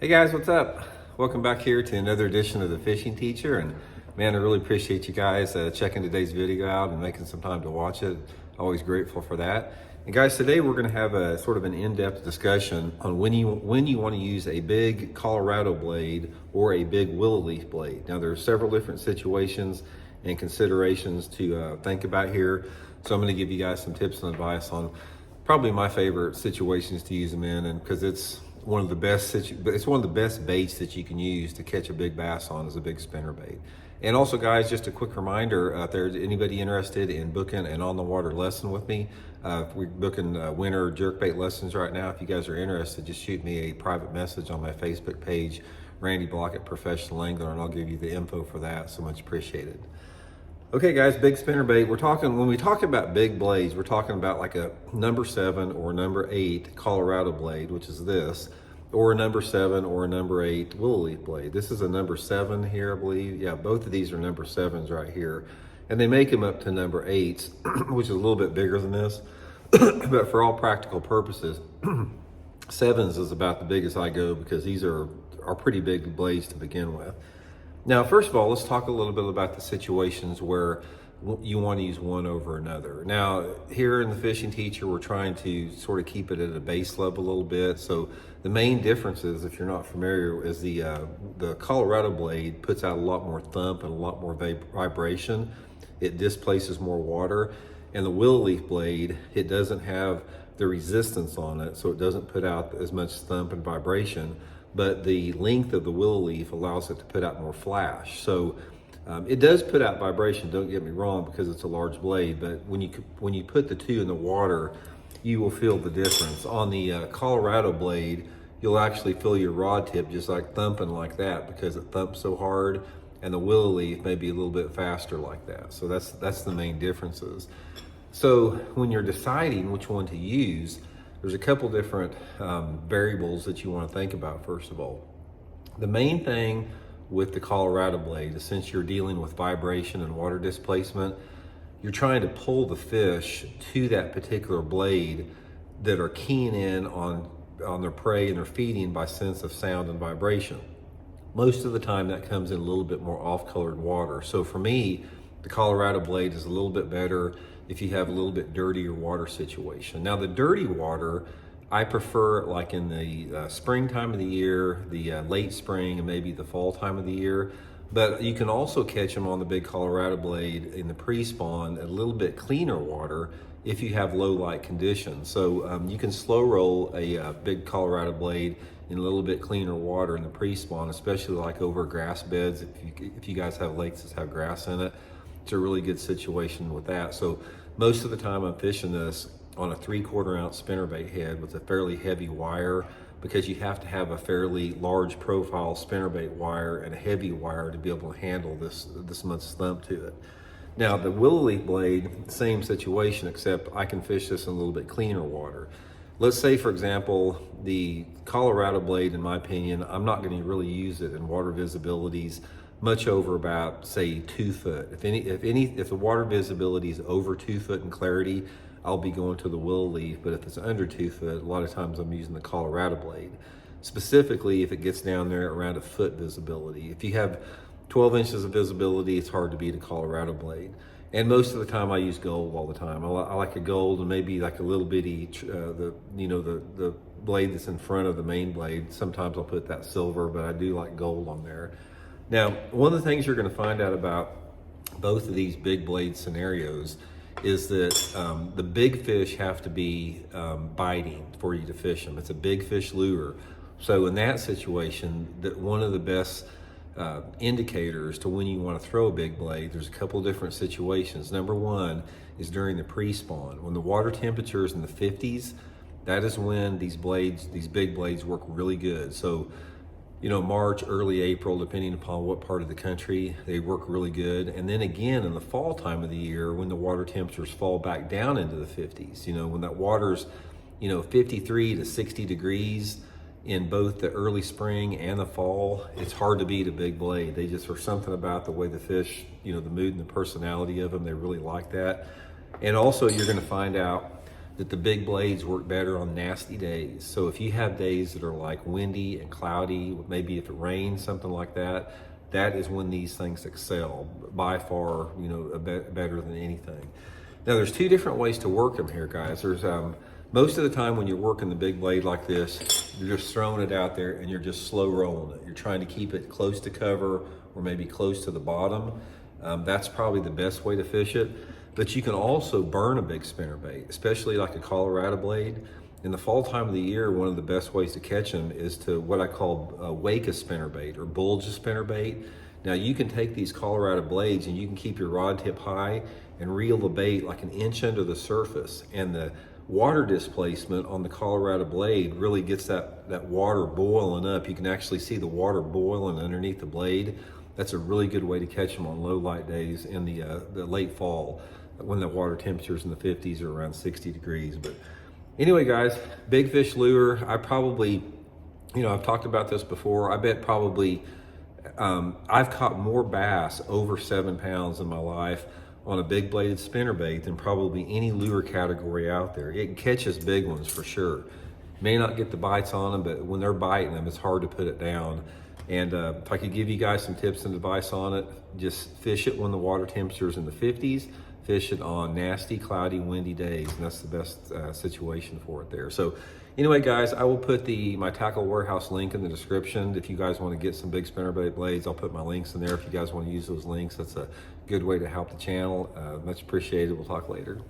Hey guys, what's up? Welcome back here to another edition of The Fishing Teacher. And man, I really appreciate you guys checking today's video out and making some time to watch it. Always grateful for that. And guys, today we're going to have a sort of an in-depth discussion on when you want to use a big Colorado blade or a big willow leaf blade. Now there are several different situations and considerations to think about here. So I'm going to give you guys some tips and advice on probably my favorite situations to use them in, and because it's one of the best baits that you can use to catch a big bass on is a big spinnerbait. And also guys, just a quick reminder out there, anybody interested in booking an on the water lesson with me, we're booking winter jerkbait lessons right now. If you guys are interested, just shoot me a private message on my Facebook page, Randy Blockett Professional Angler, and I'll give you the info for that. So much appreciated. Okay guys, big spinnerbait. When we talk about big blades, we're talking about like a number 7 or number 8 Colorado blade, which is this, or a number 7 or a number 8 willow leaf blade. This is a number 7 here, I believe. Yeah, both of these are number 7s right here. And they make them up to number 8s, which is a little bit bigger than this. But for all practical purposes, 7s is about the biggest I go, because these are pretty big blades to begin with. Now, first of all, let's talk a little bit about the situations where you want to use one over another. Now, here in the Fishing Teacher, we're trying to sort of keep it at a base level a little bit. So the main differences, if you're not familiar, is the Colorado blade puts out a lot more thump and a lot more vibration. It displaces more water. And the willow leaf blade, it doesn't have the resistance on it, so it doesn't put out as much thump and vibration. But the length of the willow leaf allows it to put out more flash. So it does put out vibration, don't get me wrong, because it's a large blade, but when you put the two in the water, you will feel the difference. On the Colorado blade, you'll actually feel your rod tip just like thumping like that, because it thumps so hard, and the willow leaf may be a little bit faster like that. So that's the main differences. So when you're deciding which one to use, there's a couple different variables that you want to think about. First of all, the main thing with the Colorado blade is, since you're dealing with vibration and water displacement, you're trying to pull the fish to that particular blade that are keying in on their prey and their feeding by sense of sound and vibration. Most of the time that comes in a little bit more off-colored water. So for me, the Colorado blade is a little bit better if you have a little bit dirtier water situation. Now the dirty water, I prefer like in the spring time of the year, the late spring, and maybe the fall time of the year. But you can also catch them on the big Colorado blade in the pre-spawn, a little bit cleaner water if you have low light conditions. So you can slow roll a big Colorado blade in a little bit cleaner water in the pre-spawn, especially like over grass beds. If you guys have lakes that have grass in it, it's a really good situation with that. So most of the time I'm fishing this on a 3/4 ounce spinnerbait head with a fairly heavy wire, because you have to have a fairly large profile spinnerbait wire and a heavy wire to be able to handle this much thump to it. Now the willow leaf blade, same situation, except I can fish this in a little bit cleaner water. Let's say, for example, the Colorado blade, in my opinion, I'm not going to really use it in water visibilities much over about, say, 2 foot. If the water visibility is over 2 foot in clarity, I'll be going to the willow leaf. But if it's under 2 foot, a lot of times I'm using the Colorado blade. Specifically, if it gets down there around 1 foot visibility. If you have 12 inches of visibility, it's hard to beat a Colorado blade. And most of the time I use gold all the time. I like a gold, and maybe like a little bitty, the blade that's in front of the main blade. Sometimes I'll put that silver, but I do like gold on there. Now, one of the things you're going to find out about both of these big blade scenarios is that the big fish have to be biting for you to fish them. It's a big fish lure. So in that situation, one of the best indicators to when you want to throw a big blade, there's a couple of different situations. Number one is during the pre-spawn. When the water temperature is in the 50s, that is when these big blades work really good. So March, early April, depending upon what part of the country, they work really good. And then again, in the fall time of the year, when the water temperatures fall back down into the 50s, when that water's, 53 to 60 degrees in both the early spring and the fall, it's hard to beat a big blade. They just are something about the way the fish, the mood and the personality of them, they really like that. And also you're going to find out that the big blades work better on nasty days. So if you have days that are like windy and cloudy, maybe if it rains, something like that, that is when these things excel by far, you know, better than anything. Now there's two different ways to work them here, guys. There's most of the time when you're working the big blade like this, you're just throwing it out there and you're just slow rolling it. You're trying to keep it close to cover or maybe close to the bottom. That's probably the best way to fish it. But you can also burn a big spinnerbait, especially like a Colorado blade. In the fall time of the year, one of the best ways to catch them is to what I call wake a spinnerbait or bulge a spinnerbait. Now you can take these Colorado blades and you can keep your rod tip high and reel the bait like an inch under the surface. And the water displacement on the Colorado blade really gets that water boiling up. You can actually see the water boiling underneath the blade. That's a really good way to catch them on low light days in the late fall, when the water temperatures in the 50s are around 60 degrees. But anyway, guys, big fish lure. I probably, you know, I've talked about this before. I bet probably I've caught more bass over 7 pounds in my life on a big bladed spinnerbait than probably any lure category out there. It catches big ones for sure. May not get the bites on them, but when they're biting them, it's hard to put it down. And if I could give you guys some tips and advice on it, just fish it when the water temperature is in the 50s. Fish it on nasty, cloudy, windy days, and that's the best situation for it there. So anyway, guys, I will put my Tackle Warehouse link in the description. If you guys want to get some big spinnerbait blades, I'll put my links in there. If you guys want to use those links, that's a good way to help the channel. Much appreciated. We'll talk later.